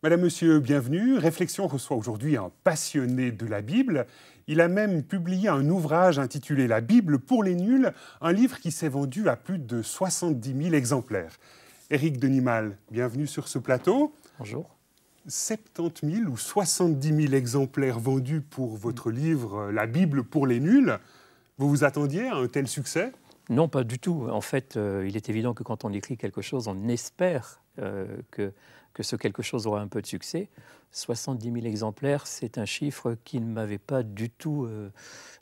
Madame, Monsieur, bienvenue. Réflexion reçoit aujourd'hui un passionné de la Bible. Il a même publié un ouvrage intitulé « La Bible pour les nuls », un livre qui s'est vendu à plus de 70 000 exemplaires. Éric Denimal, bienvenue sur ce plateau. Bonjour. 70 000 ou 70 000 exemplaires vendus pour votre livre « La Bible pour les nuls ». Vous vous attendiez à un tel succès ? Non, pas du tout. En fait, il est évident que quand on écrit quelque chose, on espère que ce quelque chose aura un peu de succès. 70 000 exemplaires, c'est un chiffre qui ne m'avait pas du tout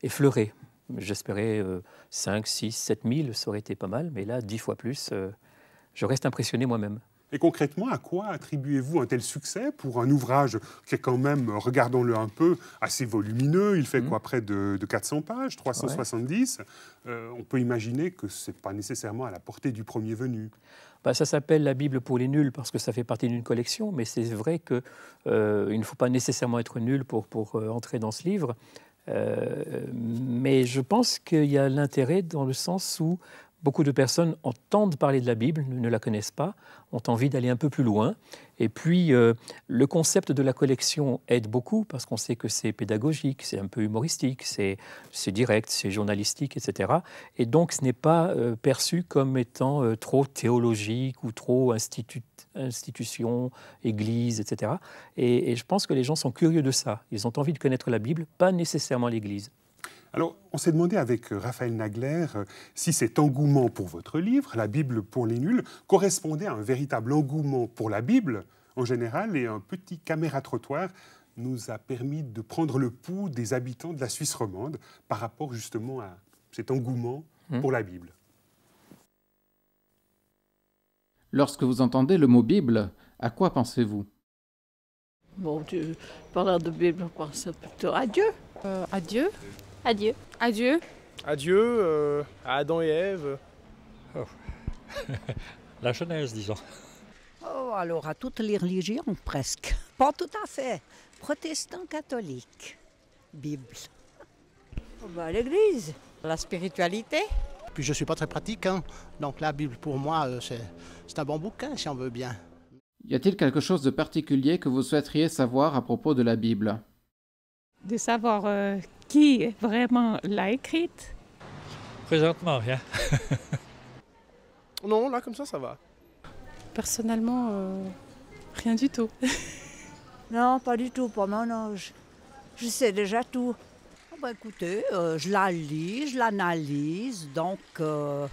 effleuré. J'espérais 5, 6, 7 000, ça aurait été pas mal, mais là, 10 fois plus, je reste impressionné moi-même. Et concrètement, à quoi attribuez-vous un tel succès pour un ouvrage qui est quand même, regardons-le un peu, assez volumineux? Il fait quoi, près de 400 pages, 370 On peut imaginer que ce n'est pas nécessairement à la portée du premier venu. Ça s'appelle la Bible pour les nuls parce que ça fait partie d'une collection, mais c'est vrai qu'il ne faut pas nécessairement être nul pour entrer dans ce livre. Mais je pense qu'il y a l'intérêt dans le sens où beaucoup de personnes entendent parler de la Bible, ne la connaissent pas, ont envie d'aller un peu plus loin. Et puis, le concept de la collection aide beaucoup parce qu'on sait que c'est pédagogique, c'est un peu humoristique, c'est direct, c'est journalistique, etc. Et donc, ce n'est pas perçu comme étant trop théologique ou trop institution, église, etc. Et je pense que les gens sont curieux de ça. Ils ont envie de connaître la Bible, pas nécessairement l'église. Alors, on s'est demandé avec Raphaël Nagler si cet engouement pour votre livre, La Bible pour les nuls, correspondait à un véritable engouement pour la Bible en général, et un petit caméra-trottoir nous a permis de prendre le pouls des habitants de la Suisse romande par rapport justement à cet engouement pour la Bible. Lorsque vous entendez le mot Bible, à quoi pensez-vous? Bon, tu parles de Bible, on pense plutôt à Dieu. À Dieu. Adieu. Adieu. Adieu, à Adam et Ève. Oh. La Genèse, disons. Oh, alors à toutes les religions, presque. Pas tout à fait. Protestant, catholique. Bible. L'Église. La spiritualité. Puis je ne suis pas très pratique, donc la Bible pour moi, c'est un bon bouquin si on veut bien. Y a-t-il quelque chose de particulier que vous souhaiteriez savoir à propos de la Bible? De savoir qui vraiment l'a écrite. Présentement, rien. Non, là, comme ça va. Personnellement, rien du tout. Non, pas du tout, pas mon âge. Je sais déjà tout. Écoutez, je la lis, je l'analyse, donc je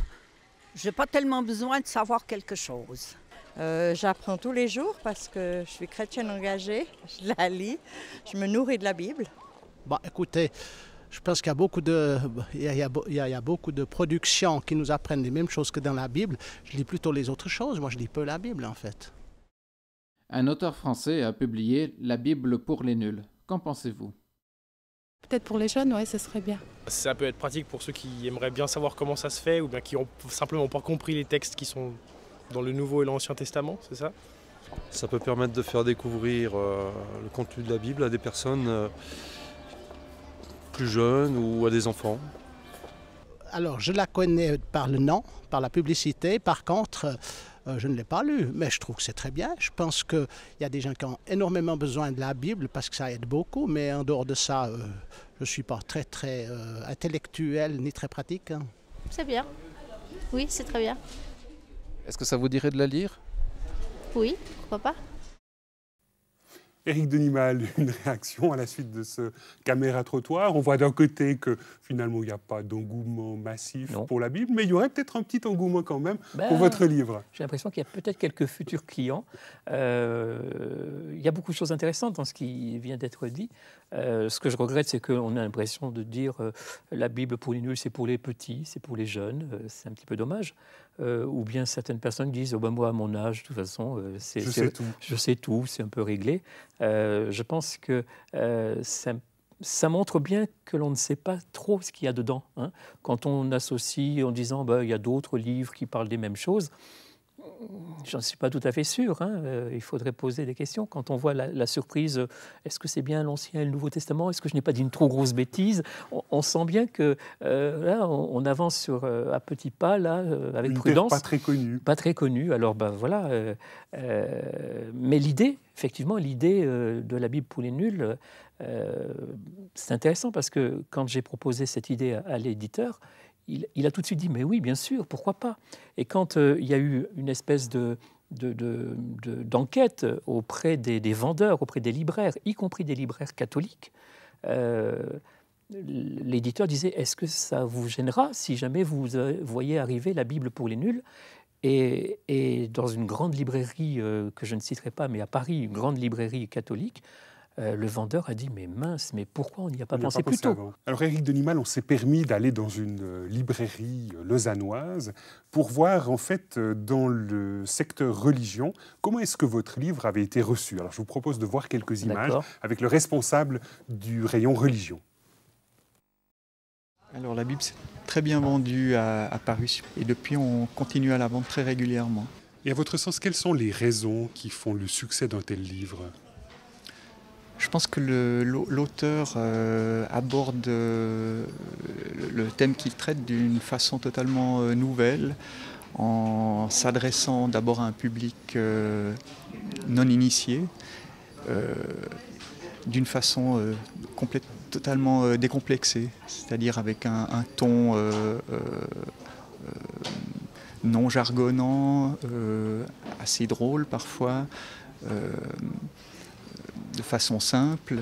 n'ai pas tellement besoin de savoir quelque chose. J'apprends tous les jours parce que je suis chrétienne engagée, je la lis, je me nourris de la Bible. Écoutez, je pense qu'il y a beaucoup de productions qui nous apprennent les mêmes choses que dans la Bible. Je lis plutôt les autres choses, moi je lis peu la Bible en fait. Un auteur français a publié La Bible pour les nuls. Qu'en pensez-vous? Peut-être pour les jeunes, oui, ce serait bien. Ça peut être pratique pour ceux qui aimeraient bien savoir comment ça se fait ou bien qui n'ont simplement pas compris les textes qui sont dans le Nouveau et l'Ancien Testament, c'est ça? Ça peut permettre de faire découvrir le contenu de la Bible à des personnes plus jeunes ou à des enfants. Alors, je la connais par le nom, par la publicité. Par contre, je ne l'ai pas lue, mais je trouve que c'est très bien. Je pense qu'il y a des gens qui ont énormément besoin de la Bible parce que ça aide beaucoup, mais en dehors de ça, je ne suis pas très intellectuel ni très pratique. C'est bien. Oui, c'est très bien. Est-ce que ça vous dirait de la lire? Oui, pourquoi pas. Éric Denimal, une réaction à la suite de ce caméra-trottoir. On voit d'un côté que finalement il n'y a pas d'engouement massif pour la Bible, mais il y aurait peut-être un petit engouement quand même pour votre livre. J'ai l'impression qu'il y a peut-être quelques futurs clients. Il y a beaucoup de choses intéressantes dans ce qui vient d'être dit. Ce que je regrette, c'est qu'on a l'impression de dire la Bible pour les nuls, c'est pour les petits, c'est pour les jeunes. C'est un petit peu dommage. Ou bien certaines personnes disent moi à mon âge, de toute façon, je sais tout, c'est un peu réglé. Je pense que ça montre bien que l'on ne sait pas trop ce qu'il y a dedans. Quand on associe en disant il y a d'autres livres qui parlent des mêmes choses, J'en suis pas tout à fait sûr. Il faudrait poser des questions. Quand on voit la surprise, est-ce que c'est bien l'Ancien et le Nouveau Testament? Est-ce que je n'ai pas dit une trop grosse bêtise? On sent bien que là, on avance à petits pas, là, avec une prudence. Pas très connue. Pas très connue. Alors, voilà. Mais l'idée, effectivement, l'idée de la Bible pour les nuls, c'est intéressant parce que quand j'ai proposé cette idée à l'éditeur, il a tout de suite dit « mais oui, bien sûr, pourquoi pas ?» Et quand il y a eu une espèce d'enquête auprès des vendeurs, auprès des libraires, y compris des libraires catholiques, l'éditeur disait « est-ce que ça vous gênera si jamais vous voyez arriver la Bible pour les nuls ?» Et dans une grande librairie, que je ne citerai pas, mais à Paris, une grande librairie catholique, le vendeur a dit « mais mince, mais pourquoi on n'y a pas pensé plus tôt ?» Alors Éric Denimal, on s'est permis d'aller dans une librairie lausannoise pour voir en fait dans le secteur religion comment est-ce que votre livre avait été reçu. Alors je vous propose de voir quelques images avec le responsable du rayon religion. Alors la Bible s'est très bien vendue à Paris et depuis on continue à la vendre très régulièrement. Et à votre sens, quelles sont les raisons qui font le succès d'un tel livre ? Je pense que l'auteur aborde le thème qu'il traite d'une façon totalement nouvelle, en s'adressant d'abord à un public non initié, d'une façon totalement décomplexée, c'est-à-dire avec un ton non jargonnant, assez drôle parfois, de façon simple.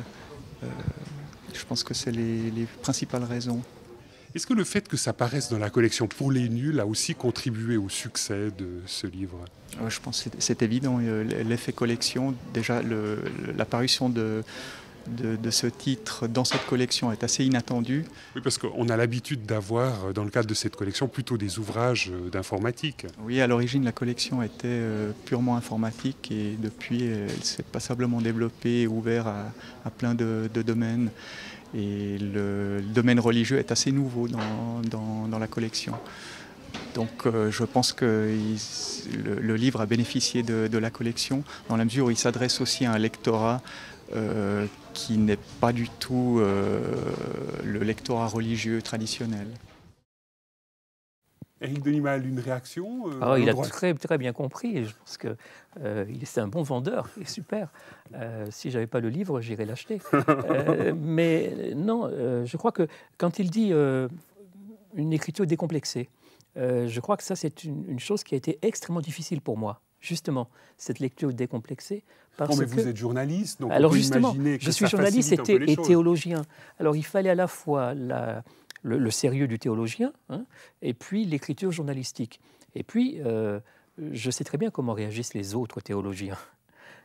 Je pense que c'est les principales raisons. Est-ce que le fait que ça paraisse dans la collection pour les nuls a aussi contribué au succès de ce livre ? Je pense que c'est évident. L'effet collection, déjà l'apparition de ce titre dans cette collection est assez inattendue. Oui, parce qu'on a l'habitude d'avoir, dans le cadre de cette collection, plutôt des ouvrages d'informatique. Oui, à l'origine, la collection était purement informatique et depuis, elle s'est passablement développée et ouverte à plein de domaines. Et le domaine religieux est assez nouveau dans la collection. Donc je pense que le livre a bénéficié de la collection dans la mesure où il s'adresse aussi à un lectorat qui n'est pas du tout le lectorat religieux traditionnel. Éric Denimal, une réaction il a très bien compris. Je pense que c'est un bon vendeur, il est super. Si je n'avais pas le livre, j'irais l'acheter. Mais non, je crois que quand il dit une écriture décomplexée, je crois que ça, c'est une chose qui a été extrêmement difficile pour moi. Justement, cette lecture décomplexée. Parce mais vous êtes journaliste, donc alors on peut justement, imaginer que je suis journaliste et théologien. Alors il fallait à la fois le sérieux du théologien et puis l'écriture journalistique. Et puis, je sais très bien comment réagissent les autres théologiens.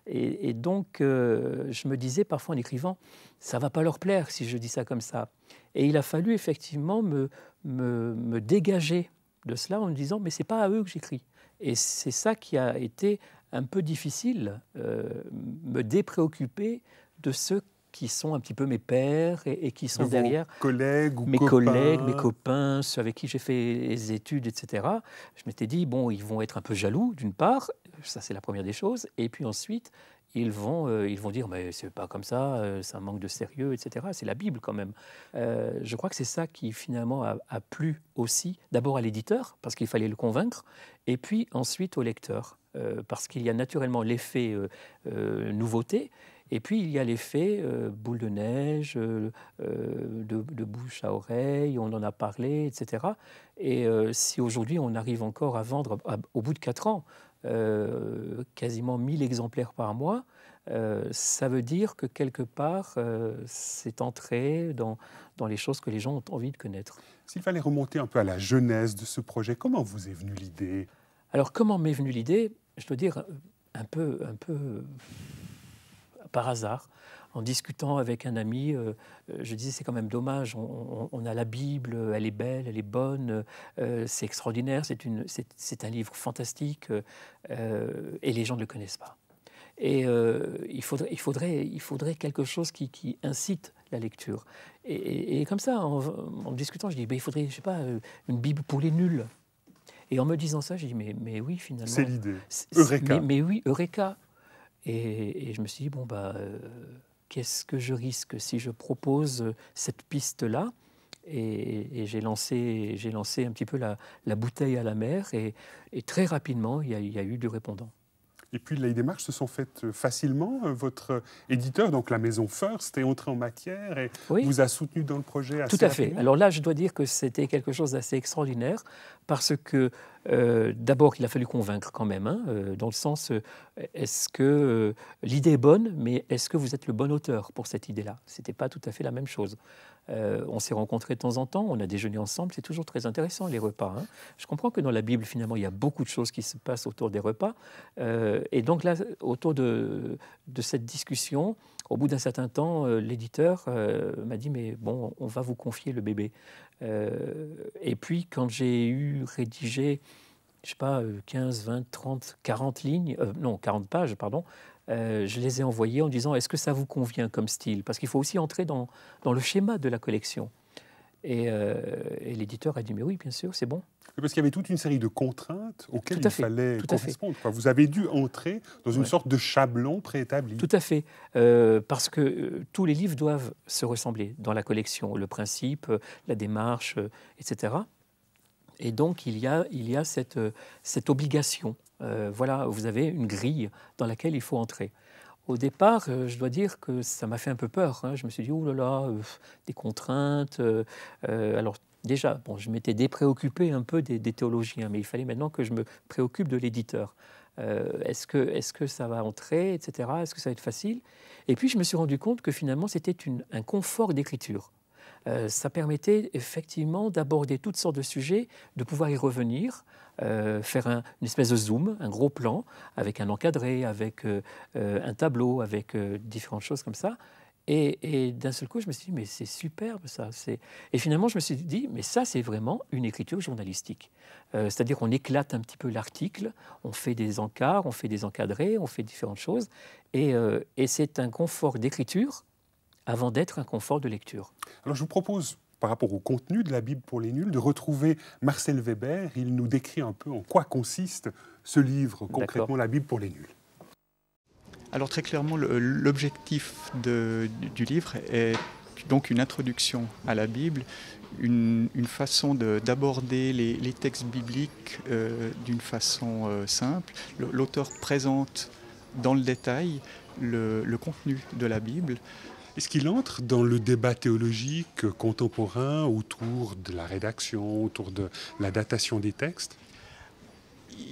Et donc, je me disais parfois en écrivant, ça ne va pas leur plaire si je dis ça comme ça. Et il a fallu effectivement me dégager de cela en me disant, mais ce n'est pas à eux que j'écris. Et c'est ça qui a été un peu difficile, me dépréoccuper de ceux qui sont un petit peu mes pairs et qui sont derrière mes collègues, mes copains, ceux avec qui j'ai fait les études, etc. Je m'étais dit, bon, ils vont être un peu jaloux, d'une part, ça c'est la première des choses, et puis ensuite, ils vont dire, mais c'est pas comme ça, c'est un manque de sérieux, etc. C'est la Bible quand même. Je crois que c'est ça qui finalement a plu aussi, d'abord à l'éditeur, parce qu'il fallait le convaincre, et puis ensuite au lecteur, parce qu'il y a naturellement l'effet nouveauté, et puis, il y a l'effet boule de neige, de bouche à oreille, on en a parlé, etc. Et si aujourd'hui, on arrive encore à vendre, au bout de 4 ans, quasiment 1000 exemplaires par mois, ça veut dire que quelque part, c'est entré dans les choses que les gens ont envie de connaître. S'il fallait remonter un peu à la genèse de ce projet, comment vous est venue l'idée ? Alors, comment m'est venue l'idée ? Je dois dire un peu par hasard, en discutant avec un ami, je disais c'est quand même dommage, on a la Bible, elle est belle, elle est bonne, c'est extraordinaire, c'est un livre fantastique, et les gens ne le connaissent pas. Et il faudrait quelque chose qui incite la lecture. Et comme ça, en discutant, je dis, il faudrait, je sais pas, une Bible pour les nuls. Et en me disant ça, j'ai dit, mais oui, finalement... C'est l'idée. Eureka. Mais oui, Eureka. Et je me suis dit, qu'est-ce que je risque si je propose cette piste-là? Et j'ai lancé un petit peu la bouteille à la mer, et très rapidement, il y a eu du répondant. Et puis les démarches se sont faites facilement. Votre éditeur, donc la maison First, est entré en matière et vous a soutenu dans le projet assez Tout à fait. rapidement. Alors là, je dois dire que c'était quelque chose d'assez extraordinaire, parce que d'abord, il a fallu convaincre quand même, dans le sens, est-ce que l'idée est bonne, mais est-ce que vous êtes le bon auteur pour cette idée-là? Ce n'était pas tout à fait la même chose. On s'est rencontrés de temps en temps, on a déjeuné ensemble, c'est toujours très intéressant les repas. Je comprends que dans la Bible, finalement, il y a beaucoup de choses qui se passent autour des repas. Et donc là, autour de cette discussion, au bout d'un certain temps, l'éditeur m'a dit, mais bon, on va vous confier le bébé. Et puis, quand j'ai eu rédigé, je sais pas, 15, 20, 30, 40 lignes, non, 40 pages, pardon, je les ai envoyés en disant, est-ce que ça vous convient comme style? Parce qu'il faut aussi entrer dans le schéma de la collection. Et l'éditeur a dit, mais oui, bien sûr, c'est bon. Parce qu'il y avait toute une série de contraintes auxquelles il fallait correspondre. Vous avez dû entrer dans une sorte de chablon préétabli. Tout à fait. Parce que tous les livres doivent se ressembler dans la collection. Le principe, la démarche, etc. Et donc, il y a cette obligation. Voilà, vous avez une grille dans laquelle il faut entrer. Au départ, je dois dire que ça m'a fait un peu peur. Je me suis dit, oh là là, des contraintes. Alors déjà, je m'étais dépréoccupé un peu des théologiens, mais il fallait maintenant que je me préoccupe de l'éditeur. Est-ce que ça va entrer, etc. Est-ce que ça va être facile? Et puis, je me suis rendu compte que finalement, c'était un confort d'écriture. Ça permettait effectivement d'aborder toutes sortes de sujets, de pouvoir y revenir, faire une espèce de zoom, un gros plan, avec un encadré, avec un tableau, avec différentes choses comme ça. Et d'un seul coup, je me suis dit, mais c'est superbe ça. Et finalement, je me suis dit, mais ça, c'est vraiment une écriture journalistique. C'est-à-dire qu'on éclate un petit peu l'article, on fait des encarts, on fait des encadrés, on fait différentes choses. Et c'est un confort d'écriture avant d'être un confort de lecture. Alors je vous propose, par rapport au contenu de la Bible pour les nuls, de retrouver Marcel Weber. Il nous décrit un peu en quoi consiste ce livre, concrètement, la Bible pour les nuls. Alors très clairement, l'objectif du livre est donc une introduction à la Bible, une façon d'aborder les textes bibliques d'une façon simple. L'auteur présente dans le détail le contenu de la Bible. Est-ce qu'il entre dans le débat théologique contemporain autour de la rédaction, autour de la datation des textes?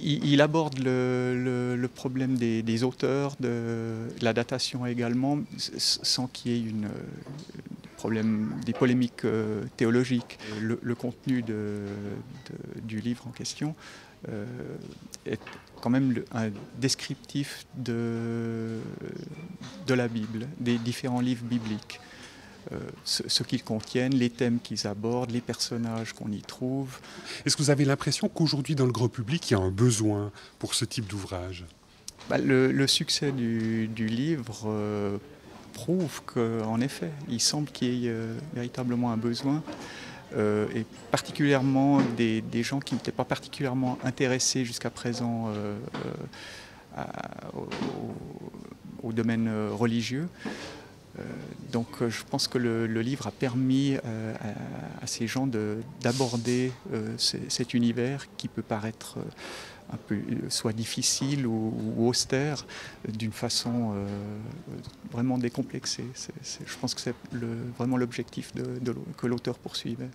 Il aborde le problème des auteurs, de la datation également, sans qu'il y ait des polémiques théologiques. Le contenu du livre en question est quand même un descriptif de la Bible, des différents livres bibliques. Ce qu'ils contiennent, les thèmes qu'ils abordent, les personnages qu'on y trouve. Est-ce que vous avez l'impression qu'aujourd'hui, dans le grand public, il y a un besoin pour ce type d'ouvrage? Le succès du livre prouve qu'en effet, il semble qu'il y ait véritablement un besoin. Et particulièrement des gens qui n'étaient pas particulièrement intéressés jusqu'à présent au domaine religieux. Donc je pense que le livre a permis à ces gens d'aborder cet univers qui peut paraître un peu soit difficile ou austère, d'une façon vraiment décomplexée. Je pense que c'est vraiment l'objectif que l'auteur poursuivait.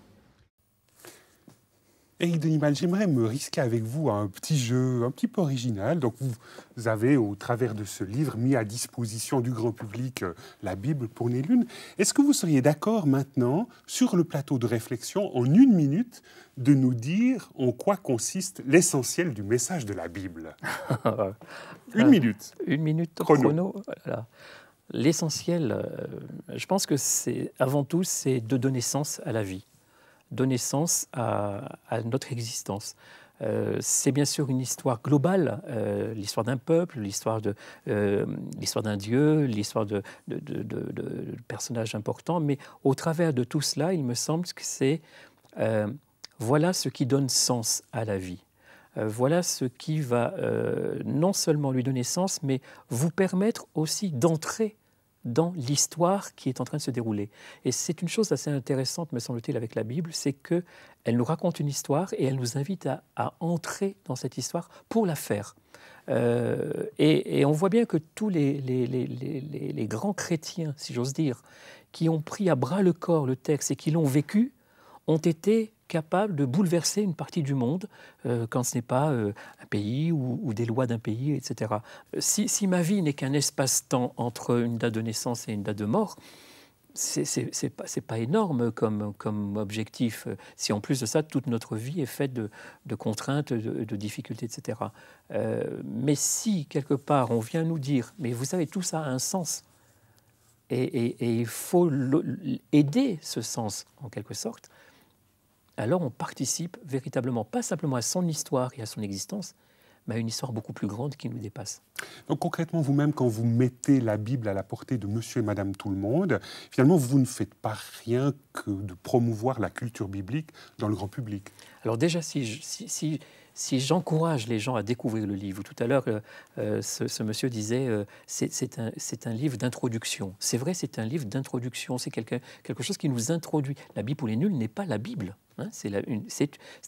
Éric Denimal, j'aimerais me risquer avec vous à un petit jeu un petit peu original. Donc vous avez, au travers de ce livre, mis à disposition du grand public la Bible pour les lunes. Est-ce que vous seriez d'accord maintenant, sur le plateau de réflexion, en 1 minute, de nous dire en quoi consiste l'essentiel du message de la Bible? 1 minute. 1 minute chrono. Voilà. L'essentiel, je pense que avant tout, c'est de donner sens à la vie. Donner sens à notre existence. C'est bien sûr une histoire globale, l'histoire d'un peuple, l'histoire d'un Dieu, l'histoire de personnages importants, mais au travers de tout cela, il me semble que c'est voilà ce qui donne sens à la vie. voilà ce qui va non seulement lui donner sens, mais vous permettre aussi d'entrer dans l'histoire qui est en train de se dérouler. Et c'est une chose assez intéressante, me semble-t-il, avec la Bible, c'est qu'elle nous raconte une histoire et elle nous invite à entrer dans cette histoire pour la faire. Et on voit bien que tous les grands chrétiens, si j'ose dire, qui ont pris à bras le corps le texte et qui l'ont vécu, ont été capables de bouleverser une partie du monde quand ce n'est pas un pays ou des lois d'un pays, etc. Si ma vie n'est qu'un espace-temps entre une date de naissance et une date de mort, c'est pas énorme comme objectif. Si en plus de ça, toute notre vie est faite de contraintes, de difficultés, etc. Mais si, quelque part, on vient nous dire « mais vous savez, tout ça a un sens », et il faut aider ce sens, en quelque sorte, alors on participe véritablement, pas simplement à son histoire et à son existence, mais à une histoire beaucoup plus grande qui nous dépasse. Donc concrètement, vous-même, quand vous mettez la Bible à la portée de monsieur et madame tout le monde, finalement, vous ne faites pas rien que de promouvoir la culture biblique dans le grand public. Alors déjà, si j'encourage les gens à découvrir le livre, tout à l'heure, ce monsieur disait c'est un livre d'introduction. C'est vrai, c'est un livre d'introduction, c'est quelque chose qui nous introduit. La Bible pour les nuls n'est pas la Bible, hein, c'est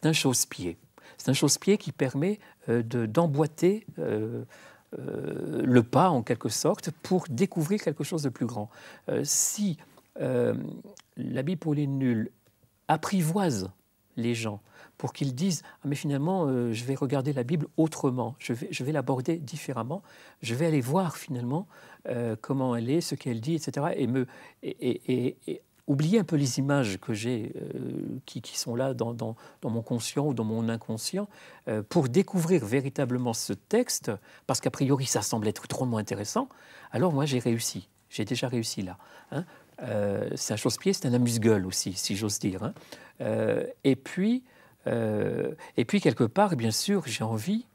un chausse-pied. C'est un chausse-pied qui permet d'emboîter le pas, en quelque sorte, pour découvrir quelque chose de plus grand. Si la Bible pour les nuls apprivoise les gens pour qu'ils disent « Ah, mais finalement, je vais regarder la Bible autrement, je vais l'aborder différemment, je vais aller voir finalement comment elle est, ce qu'elle dit, etc. » et oublier un peu les images que j'ai, qui sont là dans mon conscient ou dans mon inconscient, pour découvrir véritablement ce texte, parce qu'a priori ça semble être drôlement intéressant, alors moi j'ai réussi, j'ai déjà réussi là. Hein. C'est un chausse-pied, c'est un amuse-gueule aussi, si j'ose dire. Hein. Et puis, quelque part, bien sûr, j'ai envie,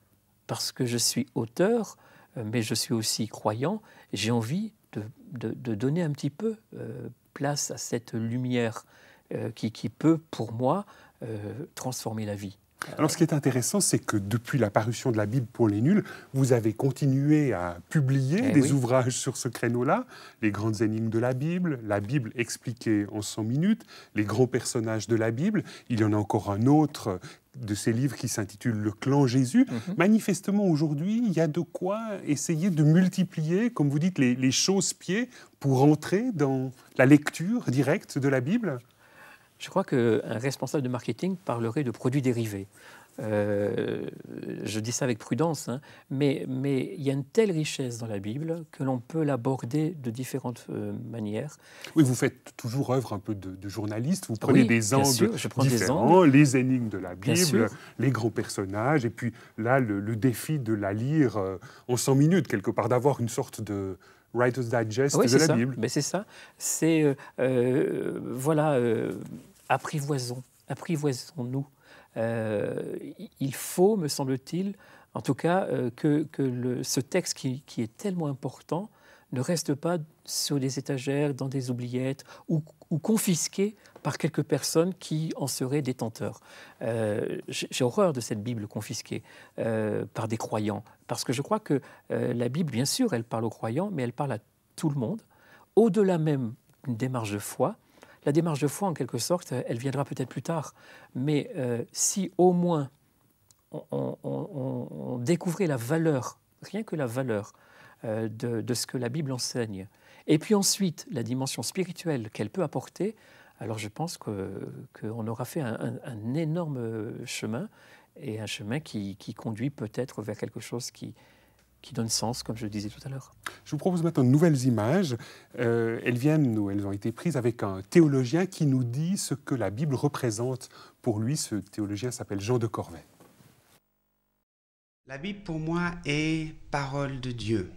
parce que je suis auteur, mais je suis aussi croyant, j'ai envie de donner un petit peu place à cette lumière qui peut, pour moi, transformer la vie. Alors, ce qui est intéressant, c'est que depuis la parution de la Bible pour les nuls, vous avez continué à publier des ouvrages sur ce créneau-là, les grandes énigmes de la Bible expliquée en 100 minutes, les grands personnages de la Bible. Il y en a encore un autre de ces livres qui s'intitule Le clan Jésus. Manifestement, aujourd'hui, il y a de quoi essayer de multiplier, comme vous dites, les chausse-pieds pour entrer dans la lecture directe de la Bible. Je crois qu'un responsable de marketing parlerait de produits dérivés. Je dis ça avec prudence, hein, mais il y a une telle richesse dans la Bible que l'on peut l'aborder de différentes manières. Oui, vous faites toujours œuvre un peu de journaliste, vous prenez des angles différents, les énigmes de la Bible, les grands personnages, et puis là, le défi de la lire en 100 minutes, quelque part, d'avoir une sorte de Writer's Digest de la Bible. Mais c'est ça, c'est, apprivoisons-nous. Il faut, me semble-t-il, en tout cas, que ce texte qui est tellement important ne reste pas sur des étagères, dans des oubliettes, ou confisqué par quelques personnes qui en seraient détenteurs. J'ai horreur de cette Bible confisquée par des croyants, parce que je crois que la Bible, bien sûr, elle parle aux croyants, mais elle parle à tout le monde, au-delà même d'une démarche de foi. La démarche de foi, en quelque sorte, elle viendra peut-être plus tard. Mais si au moins on découvrait la valeur, rien que la valeur de ce que la Bible enseigne, et puis ensuite la dimension spirituelle qu'elle peut apporter, alors je pense qu'on aura fait un énorme chemin, et un chemin qui conduit peut-être vers quelque chose qui donne sens, comme je le disais tout à l'heure. Je vous propose maintenant de nouvelles images. Elles ont été prises avec un théologien qui nous dit ce que la Bible représente pour lui. Ce théologien s'appelle Jean de Corvey. La Bible, pour moi, est parole de Dieu.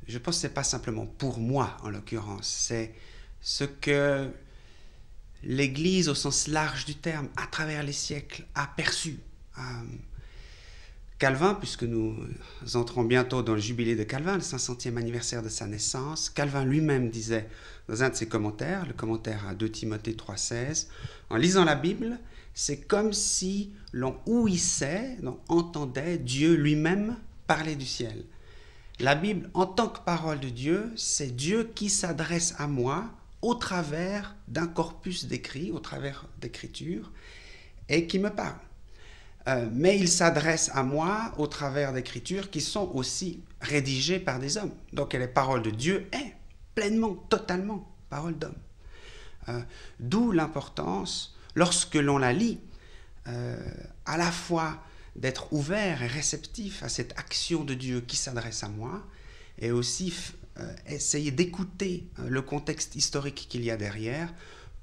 Je pense que ce n'est pas simplement pour moi, en l'occurrence. C'est ce que l'Église, au sens large du terme, à travers les siècles, a perçu. Calvin, puisque nous entrons bientôt dans le jubilé de Calvin, le 500e anniversaire de sa naissance, Calvin lui-même disait dans un de ses commentaires, le commentaire à 2 Timothée 3,16, en lisant la Bible, c'est comme si l'on ouïssait, l'on entendait Dieu lui-même parler du ciel. La Bible, en tant que parole de Dieu, c'est Dieu qui s'adresse à moi au travers d'un corpus d'écrits, au travers d'écritures, et qui me parle. Mais il s'adresse à moi au travers d'écritures qui sont aussi rédigées par des hommes. Donc les paroles de Dieu est pleinement, totalement parole d'homme. D'où l'importance, lorsque l'on la lit, à la fois d'être ouvert et réceptif à cette action de Dieu qui s'adresse à moi, et aussi essayer d'écouter le contexte historique qu'il y a derrière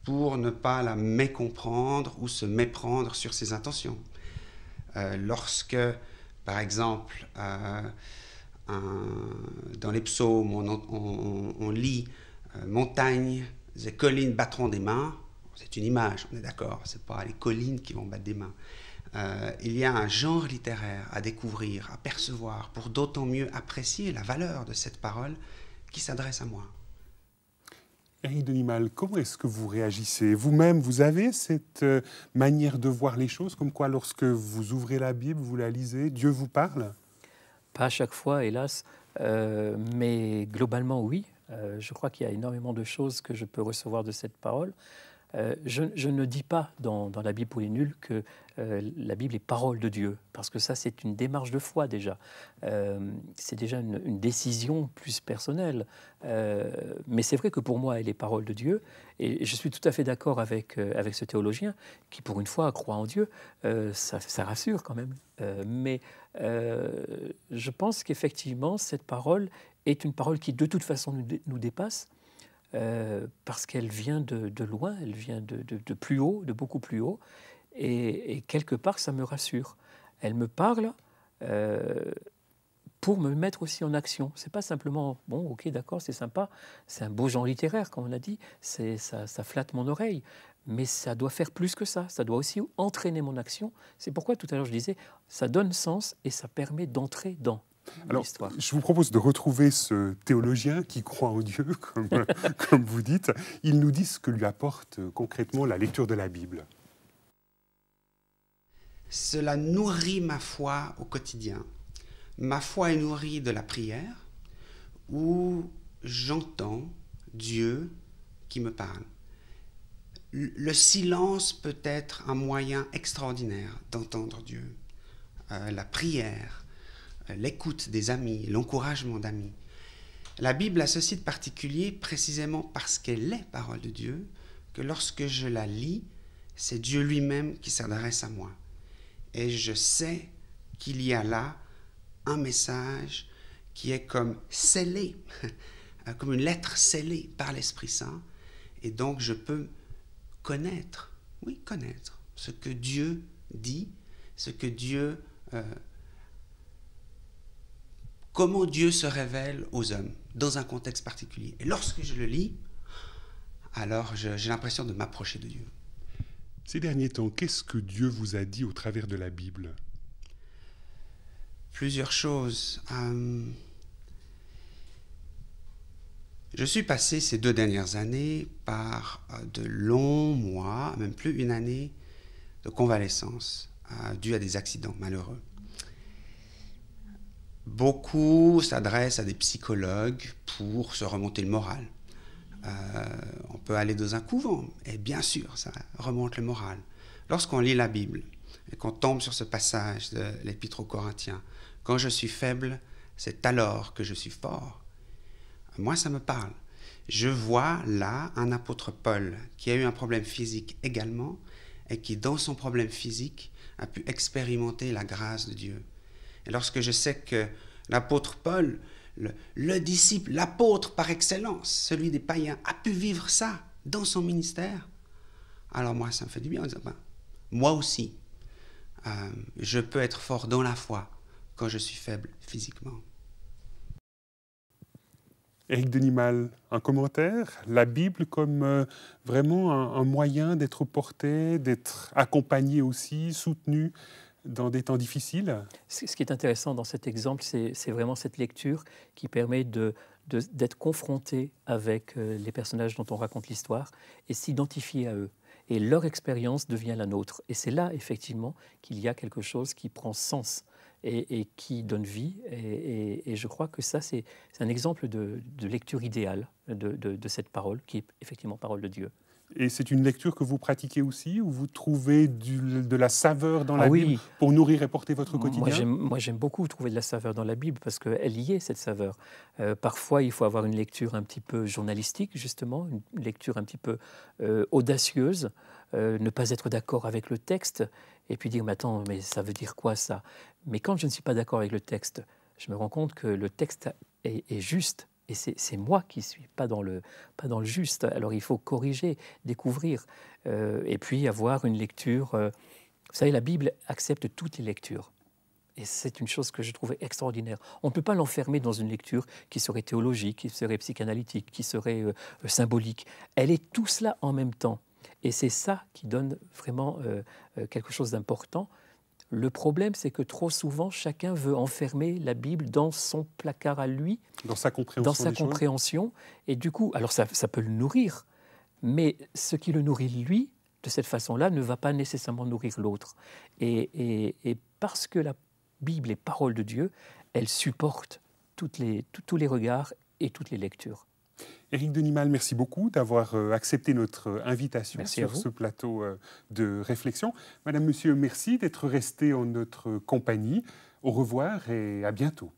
pour ne pas la mécomprendre ou se méprendre sur ses intentions. Lorsque, par exemple, dans les psaumes, on lit « montagnes et collines battront des mains », c'est une image, on est d'accord, ce n'est pas les collines qui vont battre des mains. Il y a un genre littéraire à découvrir, à percevoir, pour d'autant mieux apprécier la valeur de cette parole qui s'adresse à moi. Éric Denimal, comment est-ce que vous réagissez? Vous-même, vous avez cette manière de voir les choses, comme quoi lorsque vous ouvrez la Bible, vous la lisez, Dieu vous parle? Pas à chaque fois, hélas, mais globalement, oui. Je crois qu'il y a énormément de choses que je peux recevoir de cette parole. Je ne dis pas dans la Bible pour les nuls que la Bible est parole de Dieu, parce que ça, c'est une démarche de foi déjà. C'est déjà une décision plus personnelle. Mais c'est vrai que pour moi, elle est parole de Dieu. Et je suis tout à fait d'accord avec ce théologien qui, pour une fois, croit en Dieu. Ça rassure quand même. Mais je pense qu'effectivement, cette parole est une parole qui, de toute façon, nous dépasse. Parce qu'elle vient de loin, elle vient de plus haut, de beaucoup plus haut, et quelque part ça me rassure. Elle me parle pour me mettre aussi en action. C'est pas simplement bon, ok, d'accord, c'est sympa, c'est un beau genre littéraire, comme on a dit, ça flatte mon oreille, mais ça doit faire plus que ça. Ça doit aussi entraîner mon action. C'est pourquoi tout à l'heure je disais, ça donne sens et ça permet d'entrer dans. Alors, je vous propose de retrouver ce théologien qui croit en Dieu, comme vous dites. Il nous dit ce que lui apporte concrètement la lecture de la Bible. Cela nourrit ma foi au quotidien. Ma foi est nourrie de la prière, où j'entends Dieu qui me parle. Le silence peut être un moyen extraordinaire d'entendre Dieu. La prière, l'écoute des amis, l'encouragement d'amis. La Bible a ceci de particulier précisément parce qu'elle est parole de Dieu, que lorsque je la lis, c'est Dieu lui-même qui s'adresse à moi. Et je sais qu'il y a là un message qui est comme scellé, comme une lettre scellée par l'Esprit Saint. Et donc je peux connaître ce que Dieu dit, ce que Dieu comment Dieu se révèle aux hommes dans un contexte particulier. Et lorsque je le lis, alors j'ai l'impression de m'approcher de Dieu. Ces derniers temps, qu'est-ce que Dieu vous a dit au travers de la Bible? Plusieurs choses. Je suis passé ces 2 dernières années par de longs mois, même plus une année, de convalescence due à des accidents malheureux. Beaucoup s'adressent à des psychologues pour se remonter le moral. On peut aller dans un couvent, et bien sûr, ça remonte le moral. Lorsqu'on lit la Bible, et qu'on tombe sur ce passage de l'Épître aux Corinthiens, « Quand je suis faible, c'est alors que je suis fort », moi, ça me parle. Je vois là un apôtre Paul qui a eu un problème physique également, et qui, dans son problème physique, a pu expérimenter la grâce de Dieu. Et lorsque je sais que l'apôtre Paul, le disciple, l'apôtre par excellence, celui des païens, a pu vivre ça dans son ministère, alors moi, ça me fait du bien en disant, moi aussi, je peux être fort dans la foi quand je suis faible physiquement. Éric Denimal, un commentaire? La Bible comme vraiment un moyen d'être porté, d'être accompagné aussi, soutenu dans des temps difficiles. Ce qui est intéressant dans cet exemple, c'est vraiment cette lecture qui permet d'être confronté avec les personnages dont on raconte l'histoire et s'identifier à eux. Et leur expérience devient la nôtre. Et c'est là, effectivement, qu'il y a quelque chose qui prend sens et qui donne vie. Et je crois que ça, c'est un exemple de lecture idéale de cette parole, qui est effectivement parole de Dieu. Et c'est une lecture que vous pratiquez aussi, où vous trouvez de la saveur dans la Bible pour nourrir et porter votre quotidien? Moi, j'aime beaucoup trouver de la saveur dans la Bible parce qu'elle y est, cette saveur. Parfois, il faut avoir une lecture un petit peu journalistique, justement, une lecture un petit peu audacieuse, ne pas être d'accord avec le texte et puis dire, mais attends, mais ça veut dire quoi ça? Mais quand je ne suis pas d'accord avec le texte, je me rends compte que le texte est juste. Et c'est moi qui ne suis pas dans le juste. Alors il faut corriger, découvrir, et puis avoir une lecture. Vous savez, la Bible accepte toutes les lectures. Et c'est une chose que je trouvais extraordinaire. On ne peut pas l'enfermer dans une lecture qui serait théologique, qui serait psychanalytique, qui serait symbolique. Elle est tout cela en même temps. Et c'est ça qui donne vraiment quelque chose d'important. Le problème, c'est que trop souvent, chacun veut enfermer la Bible dans son placard à lui, dans sa compréhension. Et du coup, alors ça peut le nourrir, mais ce qui le nourrit lui, de cette façon-là, ne va pas nécessairement nourrir l'autre. Et parce que la Bible est parole de Dieu, elle supporte tous les regards et toutes les lectures. Éric Denimal, merci beaucoup d'avoir accepté notre invitation sur ce plateau de réflexion. Madame, Monsieur, merci d'être resté en notre compagnie. Au revoir et à bientôt.